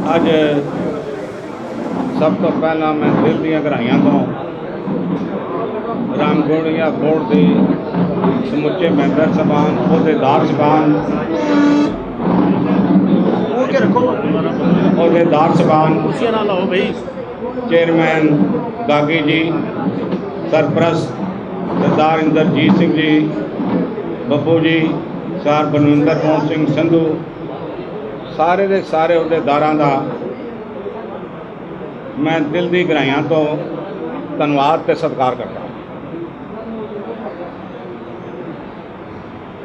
ਅੱਜ ਸਭ ਤੋਂ ਪਹਿਲਾਂ ਮੈਂ ਦਿਲ ਦੀਆਂ ਗਹਿਰਾਈਆਂ ਤੋਂ ਰਾਮਗੜੀਆ ਬੋਰਡ ਦੇ ਸਮੁੱਚੇ ਮੈਂਬਰ ਸਾਹਿਬਾਨ, ਅਹੁਦੇਦਾਰ ਸਾਹਿਬਾਨ, ਕੁਰਸੀਆਂ ਨਾ ਲਾਓ ਬਈ। ਚੇਅਰਮੈਨ ਗਾਗੀ ਜੀ, ਸਰਪ੍ਰਸਤ ਸਰਦਾਰ ਇੰਦਰਜੀਤ ਸਿੰਘ ਜੀ, ਬੱਬੂ ਜੀ, ਸਰ ਬਲਵਿੰਦਰ ਕੌਰ ਸਿੰਘ ਸੰਧੂ, ਸਾਰੇ ਦੇ ਸਾਰੇ ਅਹੁਦੇਦਾਰਾਂ ਦਾ ਮੈਂ ਦਿਲ ਦੀ ਗਹਿਰਾਈਆਂ ਤੋਂ ਧੰਨਵਾਦ ਤੇ ਸਤਿਕਾਰ ਕਰਦਾ।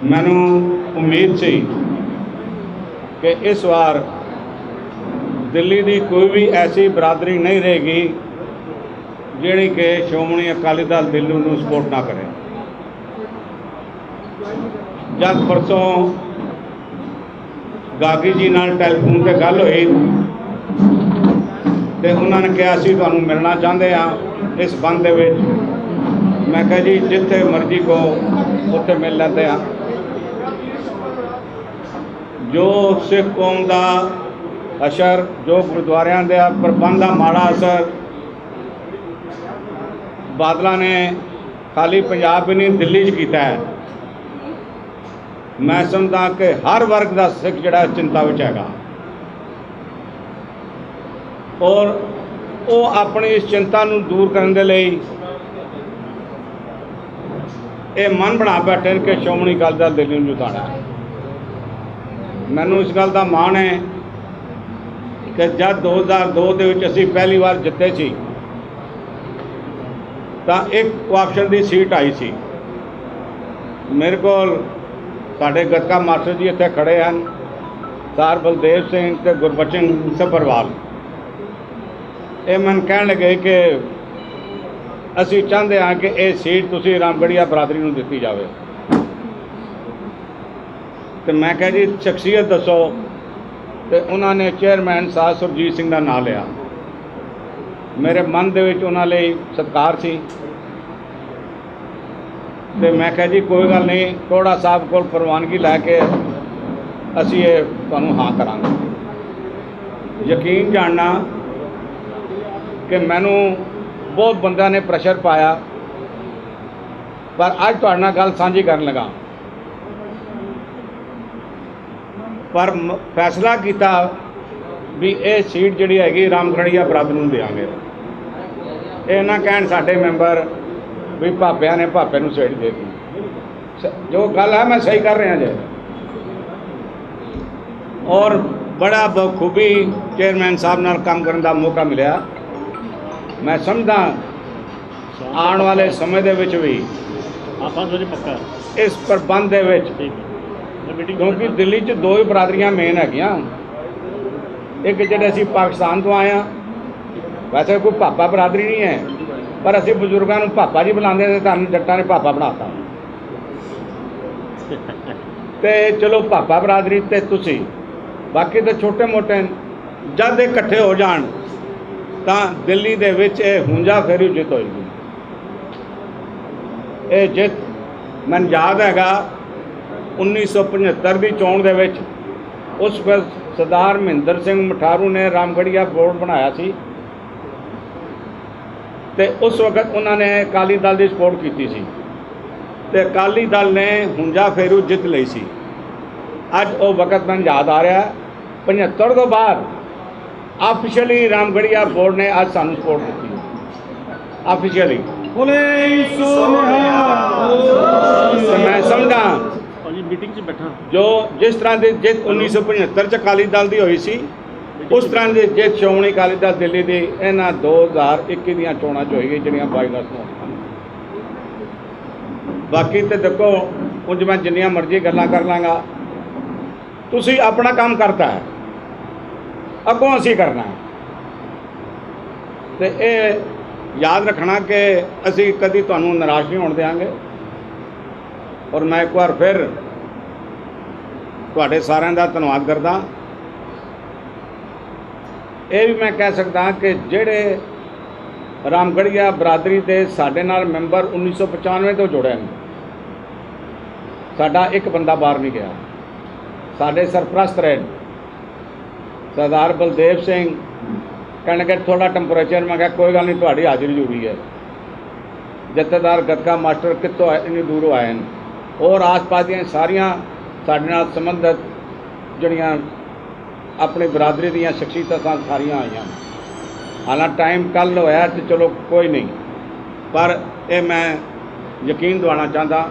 ਮੈਨੂੰ ਉਮੀਦ ਸੀ ਕਿ ਇਸ ਵਾਰ ਦਿੱਲੀ ਦੀ ਕੋਈ ਵੀ ਐਸੀ ਬਰਾਦਰੀ ਨਹੀਂ ਰਹੇਗੀ ਜਿਹੜੀ ਕਿ ਸ਼੍ਰੋਮਣੀ ਅਕਾਲੀ ਦਲ ਦਿੱਲੀ ਨੂੰ ਸਪੋਰਟ ਨਾ ਕਰੇ। ਜਦ ਪਰਸੋਂ ਗਾਗੀ ਜੀ ਨਾਲ ਟੈਲੀਫੋਨ 'ਤੇ ਗੱਲ ਹੋਈ ਤੇ ਉਹਨਾਂ ਨੇ ਕਿਹਾ ਅਸੀਂ ਤੁਹਾਨੂੰ ਮਿਲਣਾ ਚਾਹੁੰਦੇ ਹਾਂ ਇਸ ਬੰਦ ਦੇ ਵਿੱਚ। ਮੈਂ ਕਿਹਾ ਜੀ ਜਿੱਥੇ ਮਰਜ਼ੀ ਕਹੋ ਉੱਥੇ ਮਿਲ ਲੈਂਦੇ ਹਾਂ। ਜੋ ਸਿੱਖ ਕੌਮ ਦਾ ਅਸਰ, ਜੋ ਗੁਰਦੁਆਰਿਆਂ ਦੇ ਪ੍ਰਬੰਧ ਦਾ ਮਾੜਾ ਅਸਰ ਬਾਦਲਾਂ ਨੇ ਖਾਲੀ ਪੰਜਾਬ ਹੀ ਨਹੀਂ ਦਿੱਲੀ 'ਚ ਕੀਤਾ ਹੈ, ਮੈਂ ਸਮਝਦਾ ਕਿ ਹਰ ਵਰਗ ਦਾ ਸਿੱਖ ਜਿਹੜਾ ਚਿੰਤਾ ਵਿੱਚ ਹੈਗਾ ਔਰ ਉਹ ਆਪਣੀ ਇਸ ਚਿੰਤਾ ਨੂੰ ਦੂਰ ਕਰਨ ਦੇ ਲਈ ਇਹ ਮਨ ਬਣਾ ਬੈਠੇ ਕਿ ਸ਼੍ਰੋਮਣੀ ਅਕਾਲੀ ਦਲ ਦਿੱਲੀ ਨੂੰ ਜਿਤਾਉਣਾ। ਮੈਨੂੰ ਇਸ ਗੱਲ ਦਾ ਮਾਣ ਹੈ ਕਿ ਜਦ 2002 ਦੇ ਵਿੱਚ ਅਸੀਂ ਪਹਿਲੀ ਵਾਰ ਜਿੱਤੇ ਸੀ ਤਾਂ ਇੱਕ ਕੋਆਪਸ਼ਨ ਦੀ ਸੀਟ ਆਈ ਸੀ। ਮੇਰੇ ਕੋਲ ਸਾਡੇ ਗੱਤਕਾ ਮਾਸਟਰ ਜੀ ਇੱਥੇ ਖੜੇ ਹਨ, ਸਰ ਬਲਦੇਵ ਸਿੰਘ ਤੇ ਗੁਰਬਚਨ ਸੱਭਰਵਾਲ। ਇਹ ਮੈਨੂੰ ਕਹਿਣ ਲੱਗੇ ਕਿ ਅਸੀਂ ਚਾਹੁੰਦੇ ਹਾਂ ਕਿ ਇਹ ਸੀਟ ਤੁਸੀਂ ਰਾਮਗੜੀਆ ਬਰਾਦਰੀ ਨੂੰ ਦਿੱਤੀ ਜਾਵੇ। ਤੇ ਮੈਂ ਕਿਹਾ ਜੀ ਸ਼ਖਸੀਅਤ ਦੱਸੋ, ਤੇ ਉਹਨਾਂ ਨੇ ਚੇਅਰਮੈਨ ਸਾਹਿਬ ਸੁਰਜੀਤ ਸਿੰਘ ਦਾ ਨਾਂ ਲਿਆ। ਮੇਰੇ ਮਨ ਦੇ ਵਿੱਚ ਉਹਨਾਂ ਲਈ ਸਤਿਕਾਰ ਸੀ ਤੇ ਮੈਂ ਕਿਹਾ ਜੀ ਕੋਈ ਗੱਲ ਨਹੀਂ, ਕੋੜਾ ਸਾਹਿਬ ਕੋਲ ਪ੍ਰਵਾਨਗੀ ਲੈ ਕੇ ਅਸੀਂ ਇਹ ਤੁਹਾਨੂੰ ਹਾਂ ਕਰਾਂਗੇ। ਯਕੀਨ ਜਾਣਨਾ ਕਿ ਮੈਨੂੰ ਬਹੁਤ ਬੰਦਿਆਂ ਨੇ ਪ੍ਰੈਸ਼ਰ ਪਾਇਆ, ਪਰ ਅੱਜ ਤੁਹਾਡੇ ਨਾਲ ਗੱਲ ਸਾਂਝੀ ਕਰਨ ਲੱਗਾ। ਪਰ ਫੈਸਲਾ ਕੀਤਾ ਵੀ ਇਹ ਸੀਟ ਜਿਹੜੀ ਹੈਗੀ ਰਾਮਗੜੀਆ ਬਰਾਦਰੀ ਨੂੰ ਦੇਵਾਂਗੇ। ਇਹ ਨਾ ਕਹਿਣ ਸਾਡੇ ਮੈਂਬਰ ਵੀ ਭਾਪਿਆਂ ਨੇ ਭਾਪੇ ਨੂੰ ਸੀਟ ਦੇ ਦਿੱਤੀ। ਜੋ ਗੱਲ ਹੈ ਮੈਂ ਸਹੀ ਕਰ ਰਿਹਾ ਜੇ। ਔਰ ਬੜਾ ਬਖੂਬੀ ਚੇਅਰਮੈਨ ਸਾਹਿਬ ਨਾਲ ਕੰਮ ਕਰਨ ਦਾ ਮੌਕਾ ਮਿਲਿਆ। ਮੈਂ ਸਮਝਦਾ ਆਉਣ ਵਾਲੇ ਸਮੇਂ ਦੇ ਵਿੱਚ ਵੀ ਪੱਕਾ ਇਸ ਪ੍ਰਬੰਧ ਦੇ ਵਿੱਚ, ਕਿਉਂਕਿ ਦਿੱਲੀ 'ਚ ਦੋ ਹੀ ਬਰਾਦਰੀਆਂ ਮੇਨ ਹੈਗੀਆਂ। ਇੱਕ ਜਿਹੜੇ ਅਸੀਂ ਪਾਕਿਸਤਾਨ ਤੋਂ ਆਏ ਹਾਂ, ਵੈਸੇ ਕੋਈ ਭਾਪਾ ਬਰਾਦਰੀ ਨਹੀਂ ਹੈ, ਪਰ ਅਸੀਂ ਬਜ਼ੁਰਗਾਂ ਨੂੰ ਭਾਪਾ ਜੀ ਬੁਲਾਉਂਦੇ ਤੇ ਤੁਹਾਨੂੰ ਜੱਟਾਂ ਨੇ ਭਾਪਾ ਬਣਾਤਾ। ਤੇ ਚਲੋ ਭਾਪਾ ਬਰਾਦਰੀ ਤੇ ਤੁਸੀਂ, ਬਾਕੀ ਤਾਂ ਛੋਟੇ ਮੋਟੇ ਜਦ ਇਕੱਠੇ ਹੋ ਜਾਣ ਤਾਂ ਦਿੱਲੀ ਦੇ ਵਿੱਚ ਇਹ ਹੁੰਜਾ ਫੇਰੀ ਜਿੱਤ ਹੋਏਗੀ। ਇਹ ਜਿੱਤ ਮੈਨੂੰ ਯਾਦ ਹੈਗਾ 1975 ਦੀ ਚੋਣ ਦੇ ਵਿੱਚ ਉਸ ਵਕਤ ਸਰਦਾਰ ਮਹਿੰਦਰ ਸਿੰਘ ਮਠਾਰੂ ਨੇ ਰਾਮਗੜੀਆ ਬੋਰਡ ਬਣਾਇਆ ਸੀ ਤੇ ਉਸ ਵਕਤ ਉਹਨਾਂ ਨੇ ਅਕਾਲੀ ਦਲ ਦੀ ਸਪੋਰਟ ਕੀਤੀ ਸੀ ਤੇ ਅਕਾਲੀ ਦਲ ਨੇ ਹੁੰਜਾ ਫੇਰੂ ਜਿੱਤ ਲਈ ਸੀ। ਅੱਜ ਉਹ ਵਕਤ ਮੈਨੂੰ ਯਾਦ ਆ ਰਿਹਾ। 75 ਤੋਂ ਬਾਅਦ ਆਫੀਸ਼ੀਅਲੀ ਰਾਮਗੜੀਆ ਬੋਰਡ ਨੇ ਅੱਜ ਸਾਨੂੰ ਸਪੋਰਟ ਦਿੱਤੀ ਆਫੀਸ਼ੀਅਲੀ। ਮੈਂ ਸਮਝਦਾ ਮੀਟਿੰਗ 'ਚ ਬੈਠਾ ਜੋ ਜਿਸ ਤਰ੍ਹਾਂ ਦੀ ਜਿੱਤ 1975 'ਚ ਅਕਾਲੀ ਦਲ ਦੀ ਹੋਈ ਸੀ, ਉਸ ਤਰ੍ਹਾਂ ਦੀ ਜਿੱਤ ਸ਼੍ਰੋਮਣੀ ਅਕਾਲੀ ਦਲ ਦਿੱਲੀ ਦੀ ਇਹਨਾਂ 2021 ਦੀਆਂ ਚੋਣਾਂ 'ਚ ਹੋਏਗੀ ਜਿਹੜੀਆਂ 22 ਅਗਸਤ ਨੂੰ ਹੋਣੀਆਂ। ਬਾਕੀ ਤੇ ਦੇਖੋ ਉਂਝ ਮੈਂ ਜਿੰਨੀਆਂ ਮਰਜ਼ੀ ਗੱਲਾਂ ਕਰ ਲਾਂਗਾ, ਤੁਸੀਂ ਆਪਣਾ ਕੰਮ ਕਰਤਾ ਹੈ, ਅੱਗੋਂ ਅਸੀਂ ਕਰਨਾ ਹੈ। ਤੇ ਇਹ ਯਾਦ ਰੱਖਣਾ ਕਿ ਅਸੀਂ ਕਦੀ ਤੁਹਾਨੂੰ ਨਿਰਾਸ਼ ਨਹੀਂ ਹੋਣ ਦੇਵਾਂਗੇ। ਔਰ ਮੈਂ ਇੱਕ ਵਾਰ ਫਿਰ ਤੁਹਾਡੇ ਸਾਰਿਆਂ ਦਾ ਧੰਨਵਾਦ ਕਰਦਾ। ਇਹ ਵੀ ਮੈਂ ਕਹਿ ਸਕਦਾ ਕਿ ਜਿਹੜੇ ਰਾਮਗੜੀਆ ਬਰਾਦਰੀ ਦੇ ਸਾਡੇ ਨਾਲ ਮੈਂਬਰ 1995 ਤੋਂ ਜੁੜੇ ਨੇ, ਸਾਡਾ ਇੱਕ ਬੰਦਾ ਬਾਹਰ ਨਹੀਂ ਗਿਆ। ਸਾਡੇ ਸਰਪ੍ਰਸਤ ਰਹੇ सरदार बलदेव सिंह कहने थोड़ा टैंपरेचर, मैं कोई गल नहीं, थोड़ी हाजिरी जरूरी है। जत्थेदार गतका मास्टर कितों इन्नी दूरों आए हैं और आस पास दी सारियां साडे नाल संबंधित जड़ियाँ अपनी बरादरी दी शख्सियतां सारियां आईयां। हालांकि टाइम कल होया तो चलो कोई नहीं, पर यह मैं यकीन दिवाना चाहता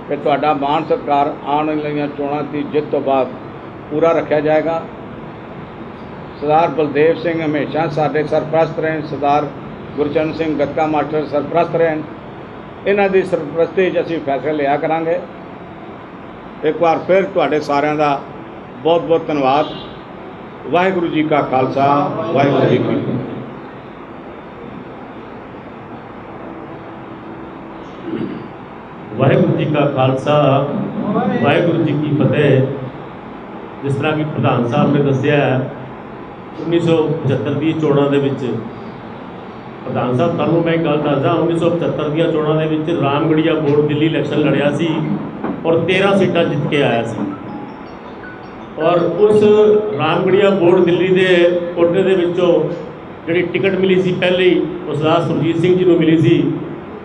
कि तुहाडा मान सत्कार आने वाली चोणां की जित तो बाद पूरा रखा जाएगा। सरदार बलदेव सिंह हमेशा साडे सरप्रस्त रहे, सरदार गुरचरण सिंह गतका मास्टर सरप्रस्त रहे। इन्हां दी सरप्रस्ती असीं फैसले लिया करांगे। एक बार फिर तुहाडे सारिआं दा बहुत बहुत धन्यवाद। वाहिगुरू जी का खालसा, वाहिगुरू जी की फतेह। वाहिगुरू जी का खालसा, वाहिगुरू जी की फतेह। जिस तरह कि प्रधान साहब ने दसिया 1975 की चोणों के प्रधान साहब तुहानूं मैं एक गल दसदा, 1975 दी चोणों के रामगढ़िया बोर्ड दिल्ली इलैक्शन लड़िया सी और 13 सीटां जित के आया सी। और उस रामगढ़िया बोर्ड दिल्ली के कोटे के जी टिकट मिली सी पहले ही वो सरदार सुरजीत सिंह जी को मिली सी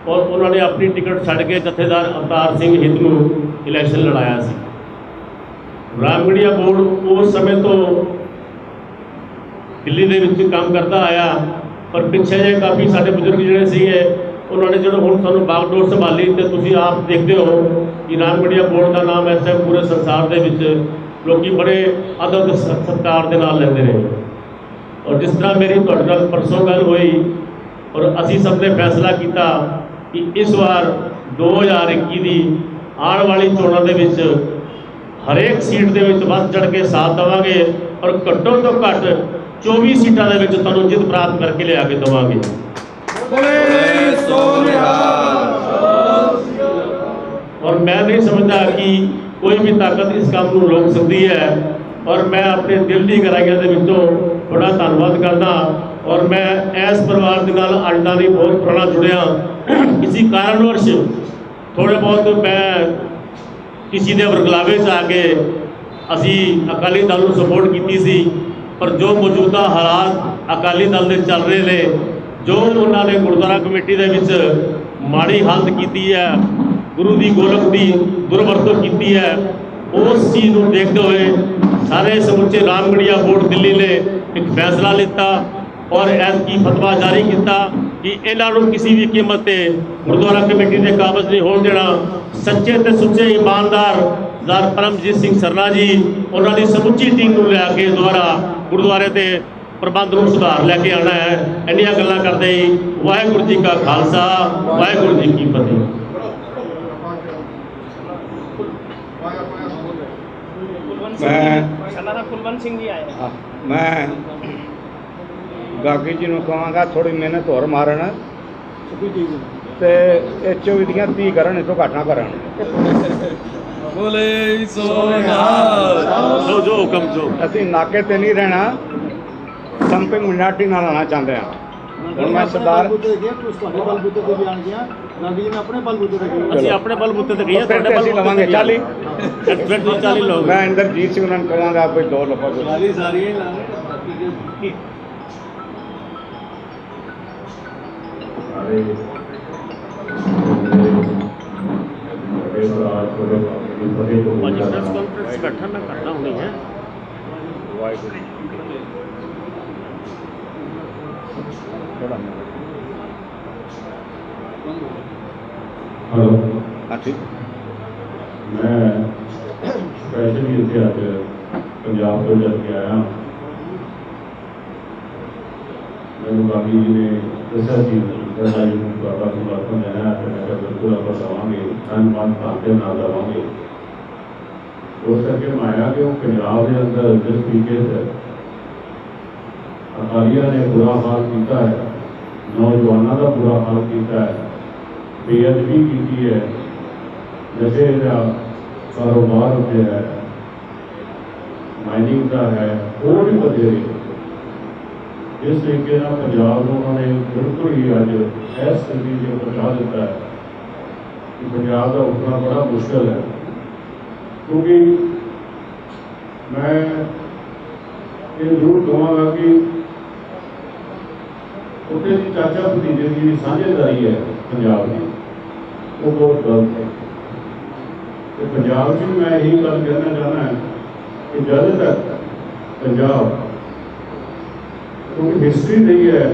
और उन्होंने अपनी टिकट छड़ के जत्थेदार अवतार सिंह हित नूं इलैक्शन लड़ाया सी। रामगढ़िया बोर्ड उस समय तो दिल्ली के विच काम करता आया, पर पिछे जे काफ़ी सारे बुजुर्ग जोड़े से उन्होंने जो हूँ सूँ बागडोर संभाली तो तुम आप देखते हो कि रामगढ़िया बोर्ड का नाम इस टाइम पूरे संसार के लोग बड़े अदब सत्कार के नाल लेंदे ने। और जिस तरह मेरी तुहाडे नाल परसों गल हुई और असी सब ने फैसला किया कि इस बार 2021 की आने वाली चोणों के हरेक सीट के वध चढ़ के साथ देवांगे और घट्टो तो घट 24 सीटां दे विच तुहानूं जित प्राप्त करके लिया के देवांगे। और मैं नहीं समझता कि कोई भी ताकत इस काम को रोक सकती है। और मैं अपने दिल की गहराइयों के विचों बड़ा धन्यवाद करना। और मैं इस परिवार के नाल अड्डा नहीं बहुत पुराना जुड़िया, किसी कारणवश थोड़े बहुत मैं किसी के वरगलावे आके असी अकाली दल को सपोर्ट की सी, पर जो मौजूदा हालात अकाली दल के चल रहे हैं, जो उन्होंने गुरुद्वारा कमेटी के माड़ी हालत की है, गुरु की गोलक की दुरवरतों की है, उस चीज़ को देखते हुए सारे समुचे रामगढ़िया बोर्ड दिल्ली ने एक फैसला लिया और ऐसी फतवा जारी किया कि इन्हों किसी भी कीमत पर गुरुद्वारा कमेटी के काबज नहीं होने देना। सच्चे तो सुच्चे ईमानदार सरदार परमजीत सिंह सरना जी उन्होंने समुची टीम को लिया के दोबारा गुरुद्वारे के प्रबंध को सुधार लैके आना है। इन्नियां गल्लां करते ही वाहिगुरू जी का खालसा, वाहिगुरू जी की फतेह। कुलवंत सिंह जी आए। मैं गागी जी को कहांगा थोड़ी मेहनत और मारन ते 24 ਦੀਆਂ 30 करन, इस तो घट ना करन। जो हुक्म जो असीं नाके ते नहीं रहना, संपिंग मिनाटी ना लाना चाहते हैं। हुण मैं सरदार अपने बलबूते ते गए, फिर असीं लवांगे 40। फिर 40 लोग। मैं इंदरजीत सिंह उन्होंने कहांगा भाई 2 लफा प्रेस कॉन्फ्रेंस बैठा मैं करना होनी है। हेलो, हाँ ठीक। मैं स्पैशली इतने अज पंजाब तो जल के आया। मैंने गांधी जी ने दसा जी समर्थन देना है, मैं बिल्कुल आप देवे धन मन भाग्य ना देवे। उस करके मैं आया कि वो पंजाब के अंदर जिस तरीके से अकालियों ने बुरा हाल किया है, नौजवानों का बुरा हाल किया है, बेअदबी की है, नशे का कारोबार होते है, माइनिंग का है, और भी बधेरे इस तरीके पंजाब को उन्होंने बिल्कुल ही अज इस स्थिति से पहुँचा दिता है कि पंजाब का उठना बड़ा मुश्किल है। क्योंकि मैं ये जरूर कहूँगा कि उत्थे की चाचा भतीजे की साझेदारी है पंजाब की, वो बहुत गलत है। तो पंजाब से मैं यही गल कहना चाहना है कि जब तक पंजाब, क्योंकि हिस्ट्री रही है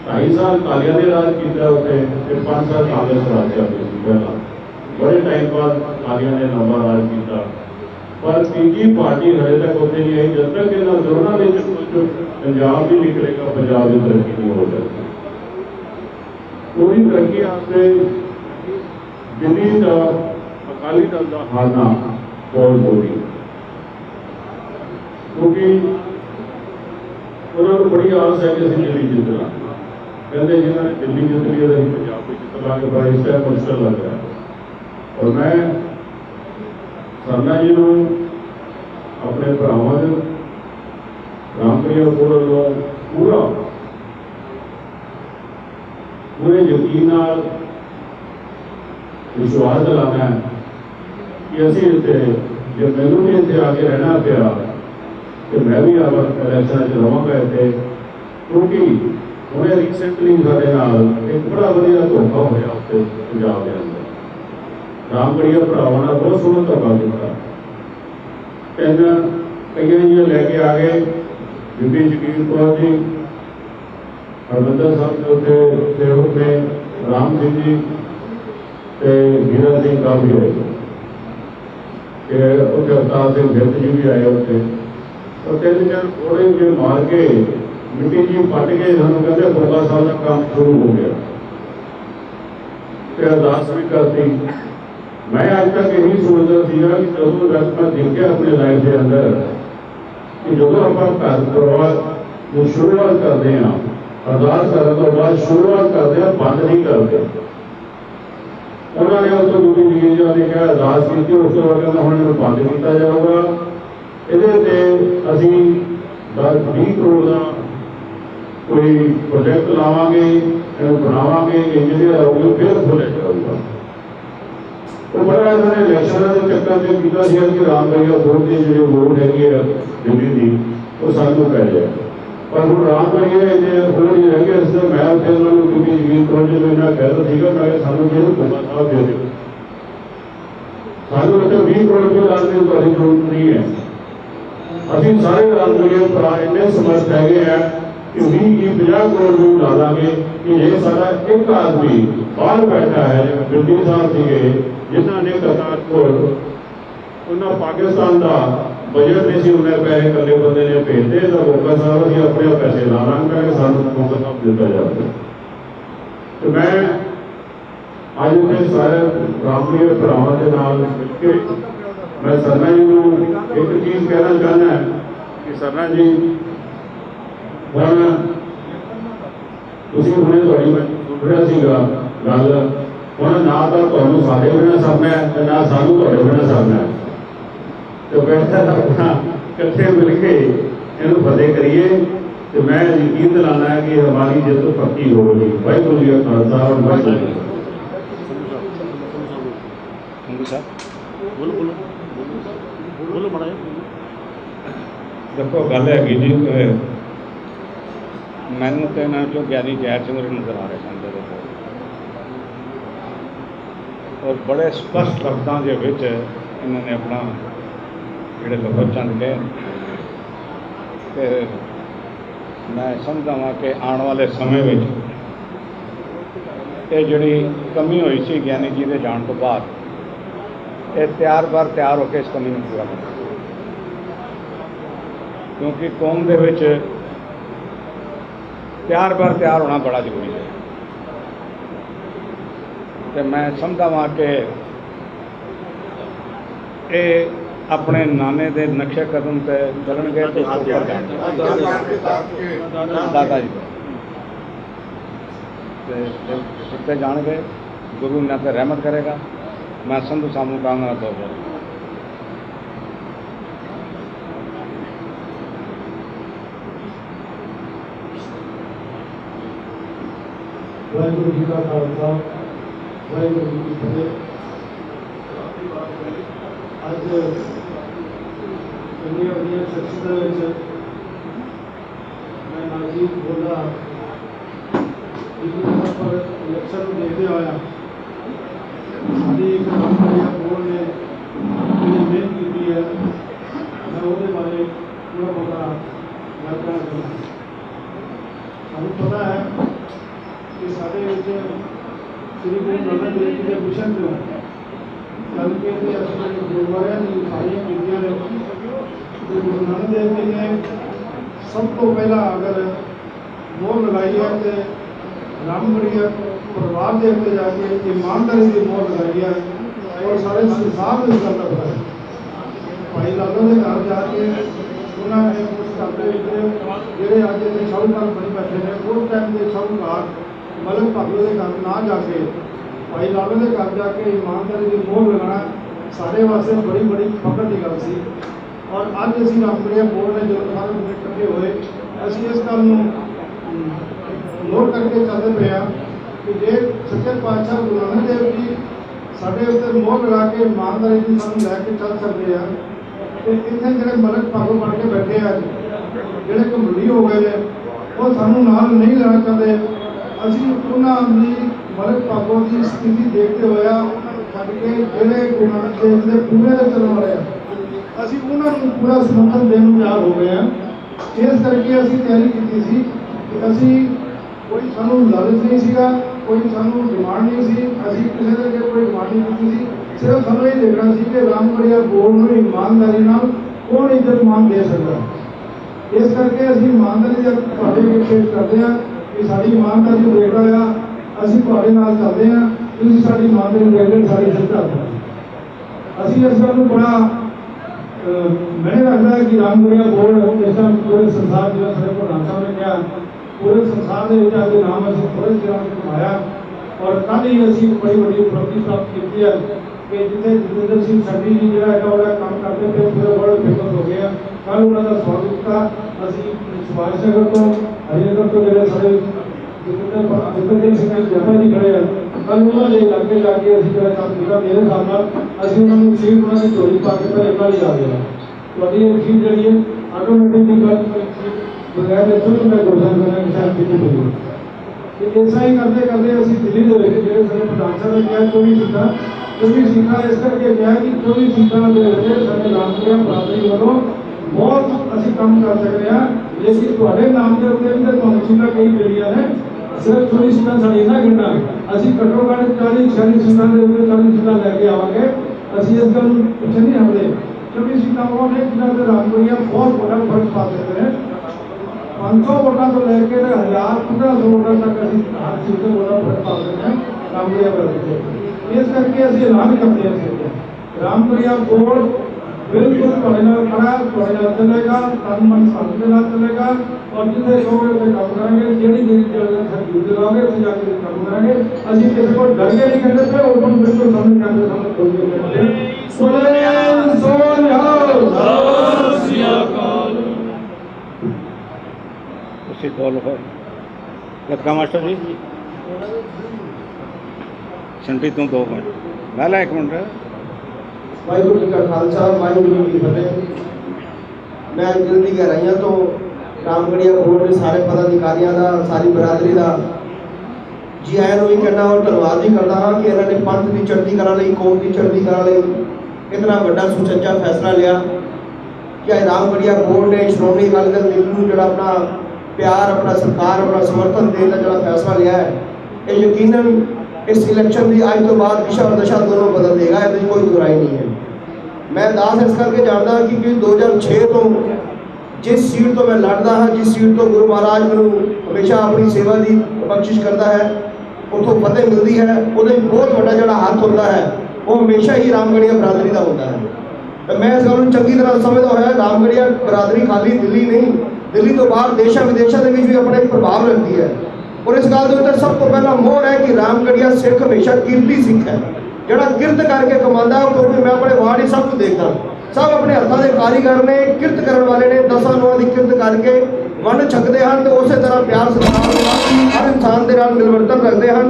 2.5 साल कालिया ने राज किया उत्थे, फिर 5 साल कांग्रेस राज करती थी पहला, बड़े टाइम बाद कालिया ने लंबा राज किया, पर तीजी पार्टी हले तक उत्थे नहीं आई। जब तक इन्होंने दोनों में कुछ पंजाब भी निकलेगा, पंजाब की तरक्की नहीं हो सकती। पूरी तरक्की वास्ते दिल्ली का अकाली दल का हारना बहुत जरूरी है, क्योंकि उन्होंने बड़ी आस है कि असं दिल्ली जितना, कहते जिन्होंने दिल्ली जित ली अभी पंजाब में जित ला के बड़ा इस टाइम मुश्किल लग रहा है। और मैं सरना जी को अपने भरावां रामप्रिया को पूरे यकीन नाल विश्वास दिलाना है कि असीं इत्थे, जे मैनूं भी इत्थे आके रहना पिया तो मैं भी अब इलैक्शन च रहांगा इत्थे, क्योंकि उन्हें रिसेंटली साडे नाल एक बड़ा वधिया धोखा होया उत्थे पंजाब के अंदर। रामगढ़िया भरावां नाल बहुत सोहना धोखा किया, कई जी लैके आ गए, बीबी जगीर कौर जी, हरमिंदर साहब के उत्थे सेवक ने, राम सिंह जी ते हीरा सिंह काफी आए, उत्थे अवतार सिंह बिरद जी भी आए उत्थे, और 3-4 घोड़े जो मार के मिट्टी जी पट के सानू कहते बंगला साहब का काम शुरू हो गया, फिर अरदास भी करती। मैं आज तक यही सोचता था कि जो तक मैं देखा अपने लाइफ के अंदर कि जो आप घर परिवार जो शुरुआत करते हैं, अरदास करने तो बाद शुरुआत करते हैं, बंद नहीं करते। उन्होंने उस दूसरी चीज जो ने कहा अरदास की, उस तो बाद कहना हम बंद किया जाऊगा, ये असी 10-20 करोड़ का कोई प्रोजेक्ट लावांगे, बनावांगे, इंजीनियर आऊगे, फिर खोलिया जाऊगा। तो बड़ा इन्होंने इलैक्शन के चक्कर में किया कि रामगढ़िया बोर्ड की जो वोट हैगी दिल्ली की वो सानू पै जाए, पर हम रामगढ़िया होर नहीं रह गए। इसलिए मैं फिर उन्होंने बीबी जगीर कौर जी को इन्ना कहता था, मैं सानू जो बंगला साहब दे दो, सानू इतने 20 करोड़ रुपये लाने की तुम्हारी जरूरत नहीं है। अभी सारे रामगढ़िया भरा इन्ने समर्थ है कि 20-50 करोड़ रुपये ला देंगे कि ये सारा एक आदमी बाहर बैठा है, बिल्डिंग साहब थे जिन्होंने करतारपुर उन्हें पाकिस्तान का बजट नहीं उन्हें पैसे कले बंदे ने भेजते, तो गोगा साहब अभी अपने पैसे ला लांगे कि सानू गोगा साहब दिता जाए। तो मैं अज इतने सारे रामगढ़िया भरावां के नाल मिलके मैं सरना जी को एक चीज़ कहना चाहना है कि सरना जी हुण तुसीं हुणे तुहाडी मैं सुन रहा सीगा गल, हुण ना तो तुहानूं साडे बिना सरना है ते ना सानूं तुहाडे बिना सरना है, तो बेहतर अपना इकट्ठे मिल के इन्हूं फतेह करिए। तो मैं यकीन दिलाना है कि हमारी जित पक्की होगी। वाहिगुरू जी का खालसा और वाहिगुरू जी की फतेह। बोलो बोलो बोलो बड़ा देखो गल हैगी जी, मैनू तो इन्होंने चो ज्ञानी जैर सिंह नज़र आ रहे हैं और बड़े स्पष्ट लफ्जों के विच इन्होंने अपना जोड़े लफज चंद गए। तो मैं समझदा वां कि आने वाले समय में ये जिहड़ी कमी हुई सी ज्ञानी जी के जाने तो बाद, ये तैयार बार तैयार होकर इस कमी को पूरा कर, क्योंकि कौम दे विच तैयार बार तैयार होना बड़ा जरूरी है। तो मैं समझदा वां कि ये अपने नाने के नक्शे कदम से चलणगे तो दादा जी उत्ते जाणगे, गुरु इन्हां ते रहमत करेगा। मैं संधू सामू कहूँगा तो वाहिगुरू जी का खालसा वाहिगुरू जी की फतेह। अज ਇੰਨੀਆਂ ਵਧੀਆ ਸ਼ਖਸੀਅਤਾਂ ਵਿੱਚ ਮੈਂ ਨਾਜ਼ੀਬ ਬੋਲਾ ਜਿਹਦੇ ਪਰ ਇਲੈਕਸ਼ਨ ਨੂੰ ਦੇਖਦੇ ਹੋਇਆ ਸਾਡੀ ਇੱਕ ਕੰਪਨੀ ਬੋਰਡ ਨੇ ਜਿਹੜੀ ਮਿਹਨਤ ਕੀਤੀ ਹੈ ਮੈਂ ਉਹਦੇ ਬਾਰੇ ਥੋੜ੍ਹਾ ਬਹੁਤਾ ਗੱਲ ਕਰਨਾ ਚਾਹੁੰਦਾ। ਸਾਨੂੰ ਪਤਾ ਹੈ ਕਿ ਸਾਡੇ ਵਿੱਚ ਸ੍ਰੀ ਗੁਰੂ ਨਾਨਕ ਦੇਵ ਜੀ ਦੇ ਮਿਸ਼ਨ ਤੋਂ ਚੱਲ ਕੇ ਤੇ ਅਸੀਂ ਗੁਰਦੁਆਰਿਆਂ ਦੀ ਸਾਰੀਆਂ ਕੀਤੀਆਂ ਨੇ ਤੇ ਗੁਰੂ ਨਾਨਕ ਦੇਵ ਜੀ ਨੇ ਸਭ ਤੋਂ ਪਹਿਲਾਂ ਅਗਰ ਮੋਹਰ ਲਗਾਈ ਹੈ ਤੇ ਰਾਮਗੜ੍ਹੀਆ ਪਰਿਵਾਰ ਦੇ ਉੱਤੇ ਜਾ ਕੇ ਇਮਾਨਦਾਰੀ ਦੀ ਮੋਹਰ ਲਗਾਈ ਹੈ ਔਰ ਸਾਰੇ ਸੰਸਾਰ ਨੂੰ ਇਸ ਗੱਲ ਦਾ ਪਤਾ ਹੈ। ਭਾਈ ਲਾਲੋ ਦੇ ਘਰ ਜਾ ਕੇ ਉਹਨਾਂ ਨੇ ਉਸ ਘਰ ਦੇ ਵਿੱਚ ਜਿਹੜੇ ਅੱਜ ਦੇ ਸ਼ਾਹੂਕਾਰ ਬਣੀ ਬੈਠੇ ਨੇ ਉਸ ਟਾਈਮ ਦੇ ਸ਼ਾਹੂਕਾਰ ਮਲਕ ਭਾਗੋ ਦੇ ਘਰ ਨਾ ਜਾ ਕੇ ਭਾਈ ਲਾਲੋ ਦੇ ਘਰ ਜਾ ਕੇ ਇਮਾਨਦਾਰੀ ਦੀ ਮੋਹਰ ਲਗਾਉਣਾ ਸਾਡੇ ਵਾਸਤੇ ਬੜੀ ਫਖਰ ਦੀ ਗੱਲ ਸੀ। ਔਰ ਅੱਜ ਅਸੀਂ ਰਾਮਗੜ੍ਹੀਆ ਬੋਰਡ ਨੇ ਜਦੋਂ ਸਾਰੇ ਮੁੰਡੇ ਇਕੱਠੇ ਹੋਏ ਅਸੀਂ ਇਸ ਗੱਲ ਨੂੰ ਨੋਟ ਕਰਕੇ ਚੱਲਦੇ ਪਏ ਹਾਂ ਕਿ ਜੇ ਸੱਚੇ ਪਾਤਸ਼ਾਹ ਗੁਰੂ ਨਾਨਕ ਦੇਵ ਜੀ ਸਾਡੇ ਉੱਤੇ ਮੋਹਰ ਲਗਾ ਕੇ ਇਮਾਨਦਾਰੀ ਦੀ ਸਾਨੂੰ ਲੈ ਕੇ ਚੱਲ ਸਕਦੇ ਆ ਤੇ ਇੱਥੇ ਜਿਹੜੇ ਮਲਕ ਭਾਗੋ ਬਣ ਕੇ ਬੈਠੇ ਆ ਜਿਹੜੇ ਘਮੰਡੀ ਹੋ ਗਏ ਨੇ ਉਹ ਸਾਨੂੰ ਨਾਲ ਨਹੀਂ ਲੈਣਾ ਚਾਹੁੰਦੇ। ਅਸੀਂ ਉਹਨਾਂ ਦੀ ਮਲਕ ਭਾਗੋ ਦੀ ਸਥਿਤੀ ਦੇਖਦੇ ਹੋਇਆ ਉਹਨਾਂ ਨੂੰ ਛੱਡ ਕੇ ਜਿਹੜੇ ਗੁਰੂ ਨਾਨਕ ਦੇਵ ਦੇ ਪੂਰੇ ਦੇ ਚੱਲਣ ਵਾਲੇ ਆ ਅਸੀਂ ਉਹਨਾਂ ਨੂੰ ਪੂਰਾ ਸਮਰਥਨ ਦੇਣ ਨੂੰ ਤਿਆਰ ਹੋ ਗਏ ਹਾਂ। ਇਸ ਕਰਕੇ ਅਸੀਂ ਤਿਆਰੀ ਕੀਤੀ ਸੀ ਕਿ ਅਸੀਂ ਕੋਈ ਸਾਨੂੰ ਲਾਲਚ ਨਹੀਂ ਸੀਗਾ, ਕੋਈ ਸਾਨੂੰ ਡਿਮਾਂਡ ਨਹੀਂ ਸੀ, ਅਸੀਂ ਕਿਸੇ ਦੇ ਅੱਗੇ ਕੋਈ ਡਿਮਾਂਡ ਨਹੀਂ ਕੀਤੀ ਸੀ। ਸਿਰਫ ਸਾਨੂੰ ਇਹ ਦੇਖਣਾ ਸੀ ਕਿ ਰਾਮਗੜ੍ਹੀਆ ਬੋਰਡ ਨੂੰ ਇਮਾਨਦਾਰੀ ਨਾਲ ਕੌਣ ਇੱਜ਼ਤ ਮਾਨ ਦੇ ਸਕਦਾ। ਇਸ ਕਰਕੇ ਅਸੀਂ ਇਮਾਨਦਾਰੀ ਦਾ ਤੁਹਾਡੇ ਅੱਗੇ ਪੇਸ਼ ਕਰਦੇ ਹਾਂ ਕਿ ਸਾਡੀ ਇਮਾਨਦਾਰੀ ਨੂੰ ਦੇਖਦਾ ਹੋਇਆ ਅਸੀਂ ਤੁਹਾਡੇ ਨਾਲ ਚੱਲਦੇ ਹਾਂ। ਤੁਸੀਂ ਸਾਡੀ ਇਮਾਨਦਾਰੀ ਨੂੰ ਦੇਖਦੇ ਸਾਡੀ ਇੱਜ਼ਤ ਕਰਦੇ ਹੋ। ਅਸੀਂ ਇਸ ਗੱਲ ਨੂੰ ਬੜਾ मैंने रखता है कि रामगढ़िया बोर्ड जैसा पूरे संसार जो सारे प्रधान साहब ने किया पूरे संसार के आगे नाम अभी थोड़े दिनों में कमाया और कल ही अभी बड़ी उपलब्धि प्राप्त की है कि जितने जितेंद्र सिंह सैनी जी जो काम करते थे पूरे वर्ल्ड फेमस हो गया। कल उन्होंने स्वागत किया अभी सुभाष नगर तो हरिनगर तो जो सारे जितेंद्र सिंह जमा जी खड़े हैं कल उन्होंने इलाके जाके अभी जो काम किया मेरे हिसाब से अभी उन्होंने सीट उन्होंने चोरी पा के पहले कल ही आ गया तो सीट जी ऑटोमेटिकली कल बगैर इतों मैं घोषणा करना कि शायद कितनी होगी तो ऐसा ही करते करते अभी दिल्ली के जो सारे प्रधान साहब ने कहा 24 सीटा इस करके कहा कि 24 सीटा के सारे रामगढ़िया बरादरी वालों बहुत अभी काम कर सकते हैं लेकिन थोड़े नाम के उत्ते भी तो सीटा कई मिलिया ने सिर्फ 24 सीटा साड़ी ना गिनना अभी घट्टो घट 40-46 सीटा के उत्ते 40 सीटा लैके आवांगे। अभी इस गल पिछे नहीं हटते क्योंकि सीटा वो ने जिन्होंने रामगढ़िया बहुत बड़ा फर्क पा सकते हैं। 500 वोटा तो लैके 1000-1500 वोटा तक अभी हर सीट से बड़ा फर्क पा सकते हैं रामगढ़िया पर। इस करके अभी ऐलान करते हैं रामगढ़िया बोर्ड बिल्कुल खड़ा चलेगा तन मन सन के साथ चलेगा और जितने कहोगे उसे काम करेंगे जी दिलाओगे उसे जाकर काम करेंगे। अभी किसी को डर के नहीं करते थे ओपन बिल्कुल सामने कैमरे सामने खोल के लक्का मास्टर जी छंटी तुम 2 मिनट मैं ला 1 मिनट वाहिगुरू जी का खालसा वाहिगुरू जी की फतेह। मैं दिल की गहराइयां तो रामगढ़िया बोर्ड के सारे पदाधिकारियों का सारी बरादरी का जी आया भी कहना और धन्यवाद भी करता हाँ कि इन्होंने पंथ की चढ़ती करा ली कौम की चढ़ती करा ली इतना बड़ा सुचज्जा फैसला लिया कि रामगढ़िया बोर्ड ने श्रोमणी अकाली दल दिल्ली जो अपना प्यार अपना सरकार अपना समर्थन देने का जो फैसला लिया है ये यकीनन इस इलेक्शन की अज तो बाद दिशा और दशा दोनों बदल देगा इसमें कोई दुराई नहीं है। मैं दास इस करके जानता कि 2006 तो जिस सीट तो मैं लड़ता हाँ जिस सीट तो गुरु महाराज मैं हमेशा अपनी सेवा की बख्शिश करता है उतों फतेह मिलती है वो बहुत बड़ा जो हाथ होता है वो हमेशा ही रामगढ़िया बरादरी का होता है। तो मैं इस गल चंगी तरह समझता हुआ रामगढ़िया बरादरी खाली दिल्ली नहीं दिल्ली तो बाहर देशों विदेशों के भी अपना एक प्रभाव रखती है और इस गल के सब तो पहला मोहर है कि रामगढ़िया सिख हमेशा कीर्ति सिख है जोड़ा किरत करके कमाता है क्योंकि मैं अपने वार्ड ही सब कुछ देखता सब अपने हत्थों के कारीगर ने, किरत करने वाले ने, 10 नौं की किरत करके वंड छकते हैं तो उस तरह प्यार सत्कार के नाल हर इंसान के नाल मिलवर्तन रखते हैं।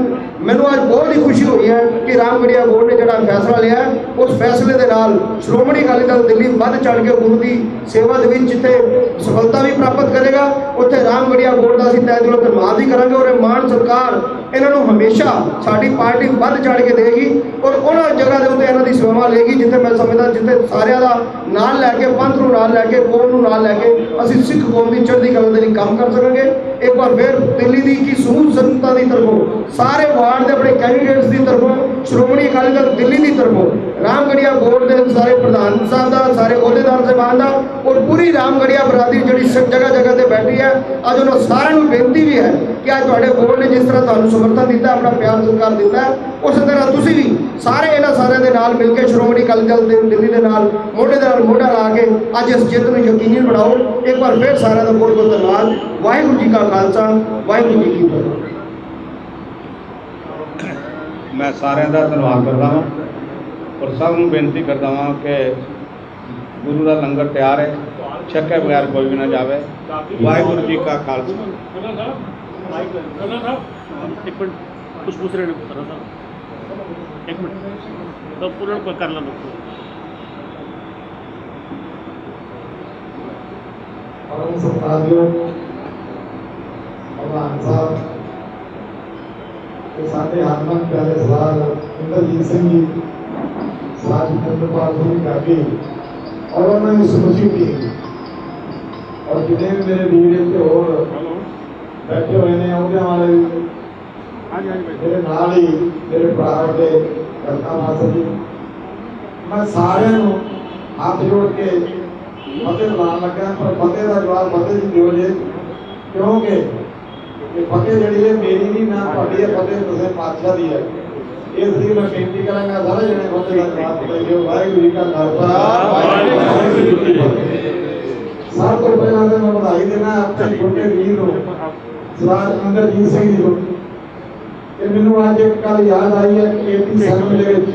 मैनू आज बहुत ही खुशी हुई है कि रामगढ़िया बोर्ड ने जोड़ा फैसला लिया है, उस फैसले के नाल श्रोमणी अकाली दल दिल्ली बढ़ चढ़ के गुरु की सेवा के जिथे सफलता भी प्राप्त करेगा, उत्थे रामगढ़िया बोर्ड का असं तय दिलों धन्यवाद भी करांगे और मान सरकार इन्हों हमेशा साड़ी पार्टी बढ़ चढ़ के देगी और उन्होंने जगह के उत्ते इन्हों की सेवा लेगी जिथे मैं समझदा जिथे सारिਆਂ ਦਾ नाल लैके पंथ ਨੂੰ नाल लैके कौम ਨੂੰ नाल लैके ਅਸੀਂ सिख कौम की चढ़ती कला के लिए काम कर सकेंगे। एक बार फिर दिल्ली की की समूह जनता की तरफों सारे वार्ड के अपने कैंਡੀਡੇਟਸ की तरफों श्रोमणी अकाली दल दिल्ली की तरफों रामगढ़िया बोर्ड के सारे प्रधान साहब का, सारे अहुदेदार साहबान का और पूरी रामगढ़िया बरादरी जी जगह जगह से बैठी है, अज उन्होंने सारे बेनती भी है कि अज थोड़े बोर्ड ने जिस तरह तुहानू समर्थन दिता, अपना प्यार सत्कार दिता है, उस तरह तुसी भी सारे इन्होंने सारे के नाल मिलकर श्रोमणी अकाली दल दिल्ली के नाल मोढे दे नाल मोढा ला के अज इस जित को यकीनी बनाओ। एक बार फिर सारे का बहुत बहुत धन्यवाद। वाहिगुरू जी का खालसा, वाहिगुरू जी की फतेह। मैं सारे का धन्यवाद करता हाँ और सब नूं बेनती करता हाँ कि गुरु का लंगर तैयार है, छके बगैर कोई भी ना जाए। वाहिगुरू जी का खालसा। एक मिनट कुछ पूछ रहे हैं, एक मिनट तो पूर्ण कर लो। परम सत्कारयोग प्रधान साहब के साथ हरमन प्यारे सरदार इंद्रजीत सिंह जी, सरदार जितेंद्रपाल सिंह गागी और उन्होंने सुमची की और जितने भी मेरे वीर इतने और बैठे हुए हैं उनके हमारे मेरे नाल ही मेरे भरा के करता मास्टर जी, मैं सारे हाथ जोड़ के फतेह बुलान लगा, पर फतेह का जवाब फतेह जी दिओ जे, क्योंकि फतेह जी है मेरी नहीं ना ਤੁਹਾਡੀ है, फतेह तुझे पातशाह दी है। इसलिए मैं बेनती करांगा सारे जने फतेह का जवाब दिओ। वाहिगुरू जी का खालसा, वाहिगुरू जी की फतेह। सब तो पहला तो मैं बधाई देना अपने छोटे वीर को सरदार इंद्रजीत सिंह जी को कि मैनू आज एक गल याद आई है कि 87 ਦੇ ਵਿੱਚ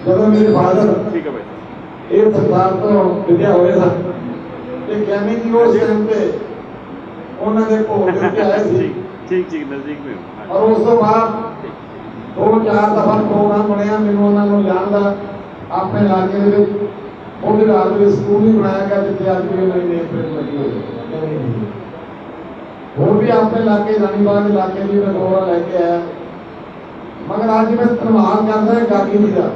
ਜਦੋਂ ਮੇਰੇ ਫਾਦਰ ठीक है भाई ਇਹ ਸਰਦਾਰ ਤੋਂ ਵਿਦਿਆ ਹੋਏ ਸਨ ਤੇ ਗਿਆਨੀ ਜੀ ਉਸ ਟਾਈਮ ਤੇ ਉਹਨਾਂ ਦੇ ਭੋਗ ਦੇ ਉੱਤੇ ਆਏ ਸੀ ठीक नजदीक में हो। ਔਰ ਉਸ ਤੋਂ ਬਾਅਦ 2-4 ਦਫਾ ਪ੍ਰੋਗਰਾਮ ਬਣਿਆ, ਮੈਨੂੰ ਉਹਨਾਂ ਨੂੰ ਜਾਣਦਾ ਆਪਣੇ ਇਲਾਕੇ ਦੇ ਵਿੱਚ ਉਹਦੇ ਰਾਤ ਦੇ ਸਕੂਲ ਵੀ ਬਣਾਇਆ ਗਿਆ ਜਿੱਥੇ ਅੱਜ ਵੀ ਮੇਰੀ ਨੇਮ ਪਲੇਟ ਲੱਗੀ ਹੋਈ ਹੈ। ਹੋਰ ਵੀ ਆਪਣੇ ਇਲਾਕੇ ਰਾਣੀਬਾਗ ਇਲਾਕੇ ਦੀ ਮੈਂ ਦੌਰਾ ਲੈ ਕੇ ਆਇਆ, ਮਗਰ ਅੱਜ ਮੈਂ ਧੰਨਵਾਦ ਕਰਦਾ ਗਾਗੀ ਜੀ ਦਾ,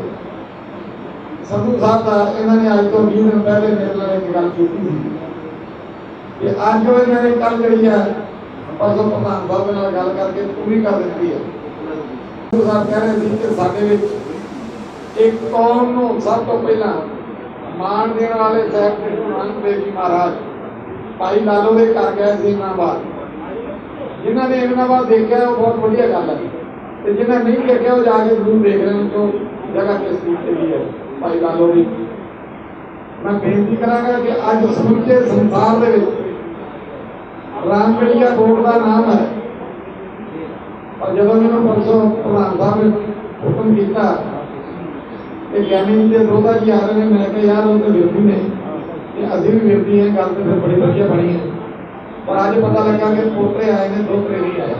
ਸੰਧੂ ਸਾਹਿਬ ਦਾ। ਇਹਨਾਂ ਨੇ ਅੱਜ ਤੋਂ 20 ਦਿਨ ਪਹਿਲੇ ਮੇਰੇ ਨਾਲ ਇੱਕ ਗੱਲ ਕੀਤੀ ਸੀ ਕਿ ਅੱਜ ਉਹ ਇਹਨਾਂ ਨੇ ਕੱਲ ਜਿਹੜੀ ਹੈ ਪਰਸੋਂ ਪ੍ਰਧਾਨ ਸਾਹਿਬ ਨਾਲ ਗੱਲ ਕਰਕੇ ਪੂਰੀ ਕਰ ਦਿੱਤੀ ਹੈ। ਸੰਧੂ ਸਾਹਿਬ ਕਹਿ ਰਹੇ ਸੀ ਕਿ ਸਾਡੇ ਵਿੱਚ ਇੱਕ ਕੌਮ ਨੂੰ ਸਭ ਤੋਂ ਪਹਿਲਾਂ ਮਾਣ ਦੇਣ ਵਾਲੇ ਸਾਹਿਬ ਗੁਰੂ ਨਾਨਕ ਦੇਵ ਜੀ ਮਹਾਰਾਜ ਭਾਈ ਲਾਲੋ ਦੇ ਘਰ ਗਏ ਸੀ ਇਮਨਾਬਾਦ। ਜਿਨ੍ਹਾਂ ਨੇ ਇਮਨਾਬਾਦ ਦੇਖਿਆ ਉਹ ਬਹੁਤ ਵਧੀਆ ਗੱਲ ਹੈ, ਤੇ ਜਿਨ੍ਹਾਂ ਨਹੀਂ ਦੇਖਿਆ ਉਹ ਜਾ ਕੇ ਜ਼ਰੂਰ ਦੇਖ ਲੈਣ ਤੋਂ ਜਗ੍ਹਾ ਕਿਸ ਤਰੀਕੇ ਦੀ ਹੈ ਭਾਈ ਲਾਲੋ ਦੀ। ਮੈਂ ਬੇਨਤੀ ਕਰਾਂਗਾ ਕਿ ਅੱਜ ਸਮੁੱਚੇ ਸੰਸਾਰ ਦੇ ਵਿੱਚ ਰਾਮਗੜੀਆ ਬੋਰਡ ਦਾ ਨਾਮ ਹੈ, ਪਰ ਜਦੋਂ ਮੈਨੂੰ ਪਰਸੋਂ ਪ੍ਰਧਾਨ ਸਾਹਿਬ ਨੇ ਹੁਕਮ ਕੀਤਾ ਕਿ ਗਿਆਨੀ ਜੀ ਦੇ ਦੋਤਾ ਜੀ ਆ ਰਹੇ ਨੇ, ਮੈਂ ਕਿਹਾ ਯਾਰ ਉਹ ਤਾਂ ਵਿਰੋਧੀ ਨੇ ਤੇ ਅਸੀਂ ਵੀ ਵਿਰੋਧੀ ਹਾਂ, ਗੱਲ ਤਾਂ ਫਿਰ ਬੜੀ ਵਧੀਆ ਬਣੀ ਹੈ। ਪਰ ਅੱਜ ਪਤਾ ਲੱਗਾ ਕਿ ਪੋਤਰੇ ਆਏ ਨੇ, ਦੋਤਰੇ ਨਹੀਂ ਆਏ।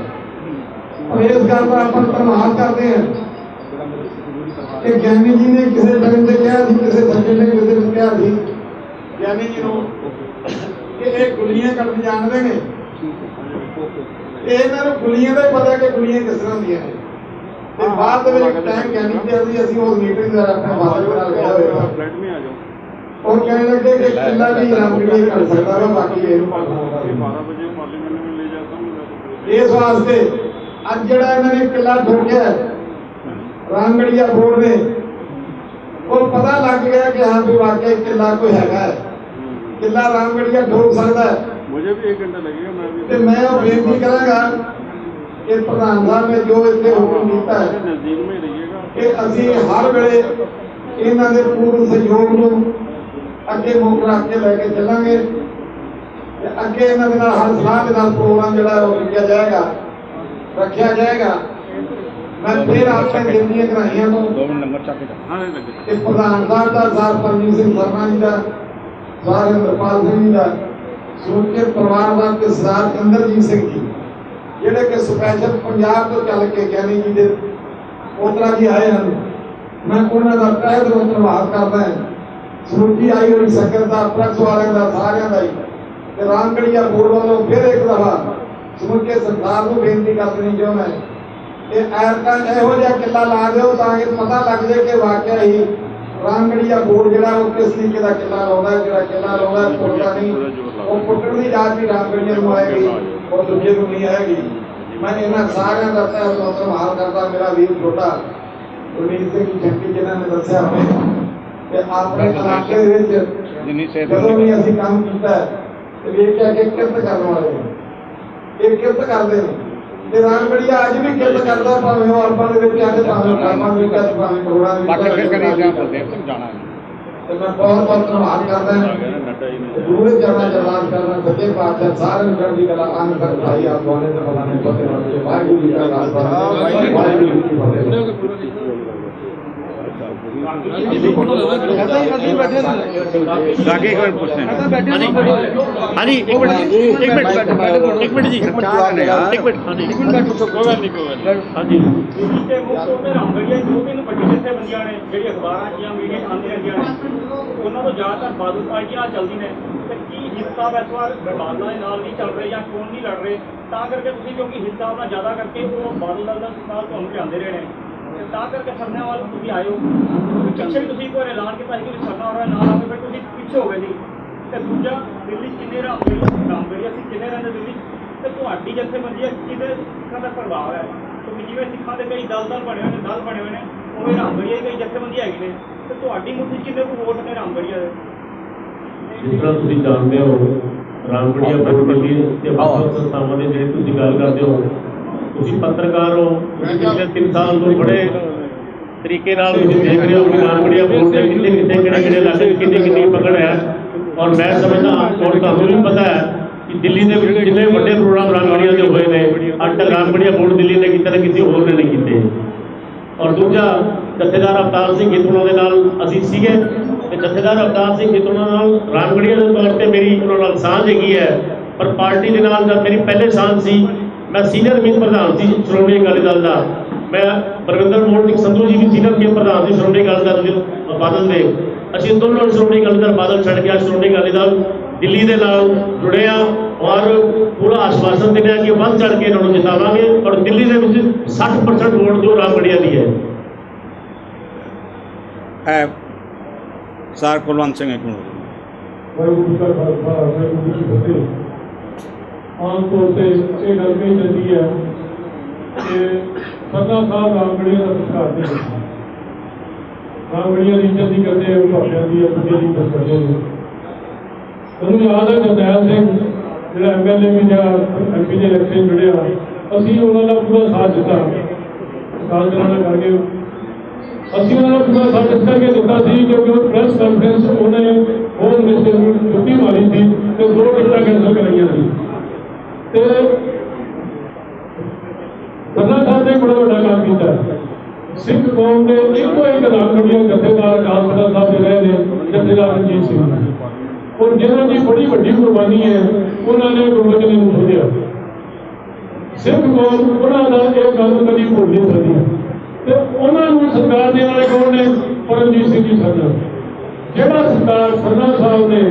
और इस गल का अपन धन्यवाद करते हैं कि ज्ञानी जी ने किसी टाइम से कहा थी, किसी सज्जन ने किसी ने कहा थी ज्ञानी जी को कि एक गुलियां कटनी जानते हैं, इन्होंने गुलियां का पता कि गुलियां किस तरह दी ने। बाद टाइम ज्ञानी जी अभी उस मीटिंग अपने फादर गया हुआ और कहने लगे कि किला भी रामगढ़ी कर सकता है, बाकी इस वास्ते ਅੱਜ ਜਿਹੜਾ ਇਹਨਾਂ ਨੇ ਕਿਲਾ ਠੋਕਿਆ ਰਾਮਗੜੀਆ ਬੋਰਡ ਨੇ, ਉਹ ਪਤਾ ਲੱਗ ਗਿਆ ਕਿ ਹਾਂ ਵੀ ਵਾਕਈ ਕਿਲਾ ਕੋਈ ਹੈਗਾ ਹੈ, ਕਿਲਾ ਰਾਮਗੜੀਆ ਠੋਕ ਸਕਦਾ ਹੈ। मुझे भी 1 घंटा लगेगा। मैं भी ਤੇ ਮੈਂ ਉਹ ਬੇਨਤੀ ਕਰਾਂਗਾ ਕਿ ਪ੍ਰਧਾਨ ਸਾਹਿਬ ਨੇ ਜੋ ਇੱਥੇ ਹੁਕਮ ਕੀਤਾ ਹੈ नजदीक में ही रहिएगा ਕਿ ਅਸੀਂ ਹਰ ਵੇਲੇ ਇਹਨਾਂ ਦੇ ਪੂਰਨ ਸਹਿਯੋਗ ਨੂੰ ਅੱਗੇ ਮੁੱਖ ਰੱਖ ਕੇ ਲੈ ਕੇ ਚੱਲਾਂਗੇ ਤੇ ਅੱਗੇ ਇਹਨਾਂ ਦੇ ਨਾਲ ਹਰ ਸਲਾਹ ਦੇ ਨਾਲ ਪ੍ਰੋਗਰਾਮ ਜਿਹੜਾ ਉਹ ਲਿਖਿਆ ਜਾਏਗਾ, रखा जाएगा। मैं फिर अपने दिल दी गहराइयां तो 2 मिनट नंबर ਚੱਕ ਕੇ हाँ नहीं लगे कि प्रधान साहब का सर परमजीत सिंह शर्मा जी का सर इंद्रपाल सिंह जी का सुरक्षित परिवार का ते सरदार इंद्रजीत सिंह जी ਜਿਹੜੇ ਕਿ ਸਪੈਸ਼ਲ ਪੰਜਾਬ ਤੋਂ ਚੱਲ ਕੇ ਗਿਆਨੀ ਜੀ ਦੇ ਪੋਤਰਾ ਜੀ ਆਏ ਹਨ ਮੈਂ ਉਹਨਾਂ ਦਾ ਤਹਿ ਦਿਲੋਂ ਧੰਨਵਾਦ ਕਰਦਾ ਹਾਂ ਸਮੁੱਚੀ ਆਈ ਹੋਈ ਸੰਗਤ ਦਾ ਪ੍ਰੈਸ ਵਾਲਿਆਂ ਦਾ ਸਾਰਿਆਂ ਦਾ ਹੀ ਤੇ ਰਾਮਗੜੀਆ ਬੋਰਡ ਵੱਲੋਂ ਫਿਰ ਇੱਕ ਦਫਾ ਸਮੁੱਚੇ ਸਰਕਾਰ ਨੂੰ ਬੇਨਤੀ ਕਰਨੀ ਚਾਹੁੰਦਾ ਕਿ ਐਰਕਾ ਇਹੋ ਜਿਹਾ ਕਿੱਲਾ ਲਾ ਦਿਓ ਤਾਂ ਇਹ ਪਤਾ ਲੱਗ ਜਾਏ ਕਿ ਵਾਕਿਆ ਹੀ ਰਾਮਗੜੀਆ ਬੋਰਡ ਜਿਹੜਾ ਉਹ ਕਿਸ ਤਰੀਕੇ ਦਾ ਕਿੱਲਾ ਲਾਉਂਦਾ ਜਿਹੜਾ ਕਿੱਲਾ ਲਾਉਂਦਾ ਪੁੱਟਦਾ ਨਹੀਂ ਉਹ ਪੁੱਟਣ ਦੀ ਜਾਤ ਵੀ ਰਾਮਗੜੀਆ ਨੂੰ ਆਏਗੀ और दूजे को नहीं आएगी मैं इन्होंने सारे का तय संभाल करता मेरा वीर छोटा गुरमीत सिंह झंटी जिन्होंने दसिया हमें कि अपने इलाके ਜਿੰਨੀ ਸਿਹਤ जो भी असं काम किया है वेख्या कि किरत करने वाले ये किरत करते हैं रामगढ़िया अज भी किरत करता भावें वो अरबां दे विच अज भावें अरबां दे विच भावें करोड़ां दे ਬਾਕੀ ਫਿਰ विच ਕਰੀ ਜਾਂ ਬਲਦੇਵ ਸਿੰਘ ਜਾਣਾ ਹੈ ਤੇ ਮੈਂ ਬਹੁਤ ਬਹੁਤ ਧੰਨਵਾਦ ਕਰਦਾ ਹਾਂ ਦੂਰੇ ਜਾਣਾ ਜਲਾਲ ਕਰਨਾ ਸੱਚੇ ਪਾਤਸ਼ਾਹ ਸਾਰਿਆਂ ਨੂੰ ਚੜ੍ਹਦੀ ਕਲਾ ਅੰਨ ਤੱਕ ਭਾਈ ਆਪ ਦੋਨੇ ਤੇ ਪਤਾ ਨਹੀਂ ਪਤੇ ਨਾਲ ਵਾਹਿਗੁਰੂ ਜੀ ਕਾ ਖਾਲਸਾ ਵਾਹਿਗੁਰੂ ਜੀ ਕੀ ਫਤਿਹ ਲਾਗੇ ਇੱਕ ਵਾਰ ਪੁੱਛਦੇ हाँ जी एक मिनट जी एक मिनट जी एक मिनट हाँ जी हाँ जी ਤੇ ਮੁੱਖ ਤੌਰ ਤੇ ਰਾਮਗੜੀਆ ਜੋ ਵੀ ਵੱਡੀ ਜਥੇਬੰਦੀਆਂ ਨੇ ਜਿਹੜੀ ਅਖਬਾਰਾਂ ਜਾਂ ਮੀਡੀਆ ਆਉਂਦੀਆਂ ਰਹਿੰਦੀਆਂ ਨੇ ਉਹਨਾਂ ਤੋਂ ਜ਼ਿਆਦਾਤਰ ਬਾਦਲ ਪਾਰਟੀ ਨਾਲ ਚੱਲਦੀ ਨੇ ਤੇ ਕੀ ਹਿੱਸਾ ਇਸ ਵਾਰ ਬਾਦਲਾਂ ਦੇ ਨਾਲ ਨਹੀਂ ਚੱਲ ਰਹੇ ਜਾਂ ਚੋਣ ਨਹੀਂ ਲੜ ਰਹੇ ਤਾਂ ਕਰਕੇ ਤੁਸੀਂ ਕਿਉਂਕਿ ਹਿੱਸਾ ਆਪਣਾ ਜ਼ਿਆਦਾ ਕਰਕੇ ਉਹ ਬਾਦਲ ਦਲ ਦਾ ਨਾਲ ਤੁਹਾਨੂੰ ਲਿਆਉਂਦੇ ਰਹੇ ਨੇ ਤੇ ਤਾਂ ਕਰਕੇ ਸਰਨਾ ਵੱਲ ਤੁਸੀਂ ਆਏ ਹੋ ਪਿੱਛੇ ਵੀ ਤੁਸੀਂ ਕੋਈ ਐਲਾਨ ਕੀਤਾ ਸੀ ਕਿ ਸਰਨਾ ਵਾਲਾ ਨਾਲ ਆ ਕੇ ਫਿਰ ਤੁਸੀਂ ਪਿੱਛੇ ਹੋ ਗਏ ਸੀ ਤੇ ਦੂਜਾ ਦਿੱਲੀ ਕਿੰਨੇ ਰਾਮਗੜੀਆ ਸੀ ਕਿੰਨੇ ਰਹਿੰਦੇ ਦਿੱਲੀ ਤੇ ਤੁਹਾਡੀ ਜਥੇਬੰਦੀ ਕਿਹਦੇ ਸਿੱਖਾਂ ਦਾ ਪ੍ਰਭਾਵ ਹੈ ਕਿਉਂਕਿ ਜਿਵੇਂ ਸਿੱਖਾਂ ਦੇ ਕਈ ਦਲ ਬਣੇ ਹੋਏ ਨੇ ਉਵੇਂ ਰਾਮਗੜੀਆ ਦੀ ਕਈ ਜਥੇਬੰਦੀਆਂ ਹੈਗੀ ਨੇ ਤੇ ਤੁਹਾਡੀ ਮੁੱਠੀ ਕਿੰਨੇ ਕੁ ਵੋਟ ਨੇ ਰਾਮਗੜੀਆ ਦੇ ਜਿਸ ਤਰ੍ਹਾਂ ਤੁਸੀਂ ਜਾਣਦੇ ਹੋ ਰਾਮਗੜੀਆ ਬੋਰਡ ਦੀ ਤੇ ਵੱਖ ਸੰਸਥਾਵਾਂ ਦੇ ਜਿਹੜੇ ਤੁਸੀਂ ਗੱਲ ਕਰਦੇ ਹੋ ਤੁਸੀਂ ਪੱਤਰਕਾਰ ਹੋ ਤੁਸੀਂ ਪਿਛਲੇ 3 ਸਾਲ ਤੋਂ ਬੜੇ ਤਰੀਕੇ ਨਾਲ ਤੁਸੀਂ ਦੇਖ ਰਹੇ ਹੋ ਕਿ ਰਾਮਗੜੀਆ ਬੋਰਡ ਦੇ ਕਿੱਥੇ ਕਿਹੜੇ ਇਲਾਕੇ ਕਿੰਨੀ ਪਕੜ ਹੈ ਔਰ ਮੈਂ ਸਮਝਦਾ ਔਰ ਤੁਹਾਨੂੰ ਵੀ ਪਤਾ ਹੈ ਕਿ ਦਿੱਲੀ ਦੇ ਵਿੱਚ ਜਿੰਨੇ ਵੱਡੇ ਪ੍ਰੋਗਰਾਮ ਰਾਮਗੜੀਆ ਦੇ ਹੋਏ ਨੇ ਅੱਜ ਤੱਕ ਰਾਮਗੜੀਆ ਬੋਰਡ ਦਿੱਲੀ ਨੇ ਕੀਤਾ ਤੇ ਕਿਸੇ ਹੋਰ ਨੇ ਨਹੀਂ ਕੀਤੇ ਔਰ ਦੂਜਾ ਜਥੇਦਾਰ ਅਵਤਾਰ ਸਿੰਘ ਗਿੱਤੂਣਾ ਦੇ ਨਾਲ ਅਸੀਂ ਸੀਗੇ ਤੇ ਜਥੇਦਾਰ ਅਵਤਾਰ ਸਿੰਘ ਗਿੱਤੂਣਾ ਨਾਲ ਰਾਮਗੜੀਆ ਦੇ ਤੌਰ ਤੇ ਮੇਰੀ ਉਹਨਾਂ ਨਾਲ ਸਾਂਝ ਹੈਗੀ ਹੈ ਪਰ ਪਾਰਟੀ ਦੇ ਨਾਲ ਜਦ ਮੇਰੀ ਪਹਿਲੇ ਸਾਂਝ ਸੀ ਮੈਂ ਸੀਨੀਅਰ ਮੀਤ ਪ੍ਰਧਾਨ ਸੀ ਸ਼੍ਰੋਮਣੀ ਅਕਾਲੀ ਦਲ ਦਾ ਮੈਂ ਬਰਵਿੰਦਰ ਮੋਹਨ ਸੰਧੂ ਜੀ ਵੀ ਸੀਨੀਅਰ ਮੀਤ ਪ੍ਰਧਾਨ ਸੀ ਸ਼੍ਰੋਮਣੀ ਅਕਾਲੀ ਦਲ ਦੇ ਬਾਦਲ ਦੇ ਅਸੀਂ ਦੋਨੋਂ ਸ਼੍ਰੋਮਣੀ ਅਕਾਲੀ ਦਲ ਬਾਦਲ ਛੱਡ ਗਿਆ ਸ਼੍ਰੋਮਣੀ ਅਕਾਲੀ ਦਲ ਦਿੱਲੀ ਦੇ ਨਾਲ ਜੁੜੇ ਆ ਔਰ ਪੂਰਾ ਆਸ਼ਵਾਸਨ ਦਿੰਦੇ ਆ ਕਿ ਵੱਧ ਚੜ੍ਹ ਕੇ ਇਹਨਾਂ ਨੂੰ ਜਿਤਾਵਾਂਗੇ ਔਰ ਦਿੱਲੀ ਦੇ ਵਿੱਚ 60% ਵੋਟ ਜੋ ਰਾਮਗੜੀਆ ਦੀ ਹੈ ਸਰ ਕੁਲਵੰਤ ਸਿੰਘ ਇੱਕ ਮਿੰਟ ਵਾਹਿਗੁਰੂ ਜੀ ਕਾ ਖਾਲਸਾ ਵਾਹਿਗੁਰੂ ਜੀ ਕੀ ਫਤਿਹ ਆਮ ਤੌਰ ਤੇ ਇਹ ਗੱਲ ਕਹੀ ਜਾਂਦੀ ਹੈ ਕਿ ਸਰਦਾਰ ਸਾਹਿਬ ਰਾਮਗੜੀਆ ਦਾ ਸਤਿਕਾਰ ਦੇ ਵਿੱਚ ਰਾਮਗੜੀਆ ਦੀ ਇੱਜ਼ਤ ਨਹੀਂ ਕਰਦੇ ਉਹ ਭਾਸ਼ਾ ਦੀ ਆਪਣੀ ਦੀ ਇੱਜ਼ਤ ਕਰਦੇ ਨੇ ਮੈਨੂੰ ਯਾਦ ਹੈ ਜਰਨੈਲ ਸਿੰਘ ਜਿਹੜਾ MLA ਵੀ ਜਾਂ MP ਦੇ ਇਲੈਕਸ਼ਨ ਜੁੜਿਆ ਅਸੀਂ ਉਹਨਾਂ ਦਾ ਪੂਰਾ ਸਾਥ ਦਿੱਤਾ ਸਾਥ ਦੇਣਾ ਕਰਕੇ ਅਸੀਂ ਉਹਨਾਂ ਦਾ ਪੂਰਾ ਸਾਥ ਇਸ ਕਰਕੇ ਦਿੱਤਾ ਸੀ ਕਿਉਂਕਿ ਉਹ ਪ੍ਰੈਸ ਕਾਨਫਰੰਸ ਉਹਨੇ ਹੋਮ ਮਿਨਿਸਟਰ ਨੂੰ ਛੁੱਟੀ ਮਾਰੀ ਸੀ ਤੇ 2 ਟਿਕਟਾਂ ਕੈਂਸਲ ਕਰਾਈਆਂ ਸੀ ਤੇ ਸਰਦਾਰ ਸਾਹਿਬ ਨੇ ਬੜਾ ਵੱਡਾ ਕੰਮ ਕੀਤਾ ਸਿੱਖ ਕੌਮ ਦੇ ਇੱਕੋ ਇੱਕ ਰਾਮਗੜੀਆ ਜਥੇਦਾਰ ਅਕਾਲ ਤਖ਼ਤ ਸਾਹਿਬ ਦੇ ਰਹੇ ਨੇ ਜਥੇਦਾਰ ਰਣਜੀਤ ਸਿੰਘ ਔਰ ਜਿਹਨਾਂ ਦੀ ਬੜੀ ਵੱਡੀ ਕੁਰਬਾਨੀ ਹੈ ਉਹਨਾਂ ਨੇ ਗੁਰਬਚਨ ਨੂੰ ਛੱਡਿਆ ਸਿੱਖ ਕੌਮ ਉਹਨਾਂ ਦਾ ਇਹ ਗੱਲ ਕਦੀ ਭੁੱਲ ਨਹੀਂ ਸਕਦੀ ਤੇ ਉਹਨਾਂ ਨੂੰ ਸਰਕਾਰ ਦੇਣ ਵਾਲੇ ਕੌਣ ਨੇ ਪਰਮਜੀਤ ਸਿੰਘ ਜੀ ਸਰਨਾ ਜਿਹੜਾ ਸਰਕਾਰ ਸਰਨਾ ਸਾਹਿਬ ਨੇ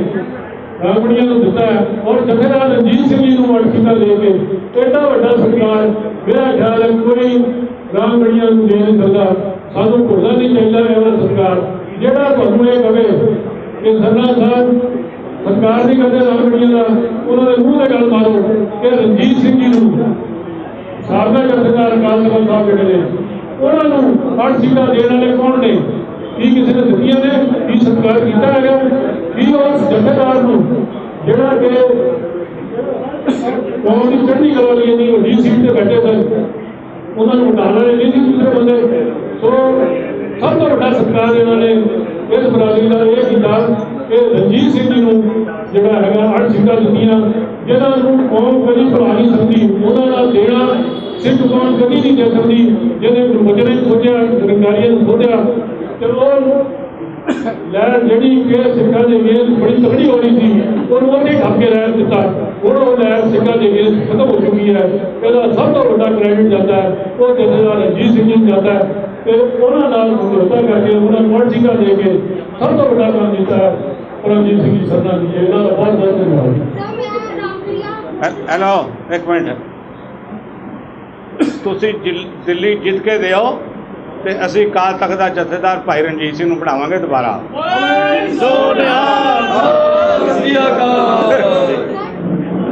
ਰਾਮਗੜੀਆ ਨੂੰ ਦਿੱਤਾ ਹੈ ਔਰ ਜਥੇਦਾਰ ਰਣਜੀਤ ਸਿੰਘ ਜੀ ਨੂੰ ਅੜਖੀਤਾ ਦੇ ਕੇ ਐਡਾ ਵੱਡਾ ਸਰਕਾਰ ਮੇਰਾ ਖਿਆਲ ਹੈ ਕੋਈ ਰਾਮਗੜੀਆ ਨੂੰ ਦੇ ਨਹੀਂ ਸਕਦਾ ਸਾਨੂੰ ਭੁੱਲਣਾ ਨਹੀਂ ਚਾਹੀਦਾ ਇਹ ਸਰਕਾਰ ਜਿਹੜਾ ਤੁਹਾਨੂੰ ਇਹ ਕਵੇ ਕਿ ਸਰਨਾ ਸਾਹਿਬ ਸਰਕਾਰ ਨਹੀਂ ਕਰਦੇ ਰਾਮਗੜੀਆ ਦਾ ਉਹਨਾਂ ਦੇ ਮੂੰਹ ਤੇ ਗੱਲ ਮਾਰੋ ਕਿ ਰਣਜੀਤ ਸਿੰਘ ਜੀ ਨੂੰ ਸਾਬਕਾ ਜਥੇਦਾਰ ਅਕਾਲ ਤਖ਼ਤ ਸਾਹਿਬ ਜਿਹੜੇ ਨੇ ਉਹਨਾਂ ਨੂੰ 8 ਸੀਟਾਂ ਦੇਣ ਵਾਲੇ ਕੌਣ ਨੇ ਕੀ ਕਿਸੇ ਨੇ ਦਿੱਤੀਆਂ ਨੇ ਕੀ ਸਤਿਕਾਰ ਕੀਤਾ ਹੈਗਾ ਕੀ ਉਸ ਜਥੇਦਾਰ ਨੂੰ ਜਿਹੜਾ ਕਿ ਕੌਮ ਦੀ ਚੜ੍ਹਦੀ ਕਲਾ ਵਾਲੀ ਇੰਨੀ ਵੱਡੀ ਸੀਟ ਤੇ ਬੈਠੇ ਸਨ ਉਹਨਾਂ ਨੂੰ ਹਟਾਉਣ ਵਾਲੇ ਨਹੀਂ ਸੀ ਦੂਸਰੇ ਬੰਦੇ ਸੋ ਸਭ ਤੋਂ ਵੱਡਾ ਸਤਿਕਾਰ ਇਹਨਾਂ ਨੇ ਇਸ ਬਰਾਦਰੀ ਦਾ ਇਹ ਕੀਤਾ ਕਿ ਰਣਜੀਤ ਸਿੰਘ ਜੀ ਨੂੰ ਜਿਹੜਾ ਹੈਗਾ 8 ਸੀਟਾਂ ਦਿੱਤੀਆਂ ਜਿਹਨਾਂ ਨੂੰ ਕੌਮ ਕਦੀ ਭੁਲਾ ਨਹੀਂ ਸਕਦੀ ਉਹਨਾਂ ਦਾ ਦੇਣਾ ਸਿੱਖ ਕੌਮ ਕਦੀ ਨਹੀਂ ਦੇ ਸਕਦੀ ਜਿਹਦੇ ਗੁਰਬਚਨ ਨੇ ਸੋਚਿਆ ਨਿਰੰਕਾਰੀਆਂ ਨੇ ਸੋਚਿਆ ਤੇ ਉਹ ਲਹਿਰ ਜਿਹੜੀ ਕਿ ਸਿੱਖਾਂ ਦੇ ਵੇਲ ਬੜੀ ਤਕੜੀ ਹੋ ਰਹੀ ਸੀ ਉਹਨੂੰ ਉਹਨੇ ਢੱਕ ਕੇ ਰਹਿ ਦਿੱਤਾ। ਹੁਣ ਉਹ ਲਹਿਰ ਸਿੱਖਾਂ ਦੇ ਵੇਲ ਖਤਮ ਹੋ ਚੁੱਕੀ ਹੈ। ਇਹਦਾ ਸਭ ਤੋਂ ਵੱਡਾ ਕ੍ਰੈਡਿਟ ਜਾਂਦਾ ਹੈ ਉਹ ਜਥੇਦਾਰ ਰਣਜੀਤ ਸਿੰਘ ਜੀ ਨੂੰ ਜਾਂਦਾ ਹੈ ਤੇ ਉਹਨਾਂ ਨਾਲ ਸਮਝੌਤਾ ਕਰਕੇ ਉਹਨਾਂ ਨੂੰ ਮੋਟਰਸਾਈਕਲ ਦੇ ਕੇ ਸਭ ਤੋਂ ਵੱਡਾ ਕੰਮ ਦਿੱਤਾ ਹੈ ਰਣਜੀਤ ਸਿੰਘ ਜੀ ਸਰਨਾ ਜੀ ਇਹਨਾਂ ਦਾ ਬਹੁਤ ਬਹੁਤ ਧੰਨਵਾਦ। ਹੈਲੋ ਇੱਕ ਮਿੰਟ, ਤੁਸੀਂ ਦਿੱਲੀ ਜਿੱਤ ਕੇ ਦਿਓ ਤੇ ਅਸੀਂ ਅਕਾਲ ਤਖਤ ਦਾ ਜਥੇਦਾਰ ਭਾਈ ਰਣਜੀਤ ਸਿੰਘ ਨੂੰ ਬਣਾਵਾਂਗੇ ਦੁਬਾਰਾ।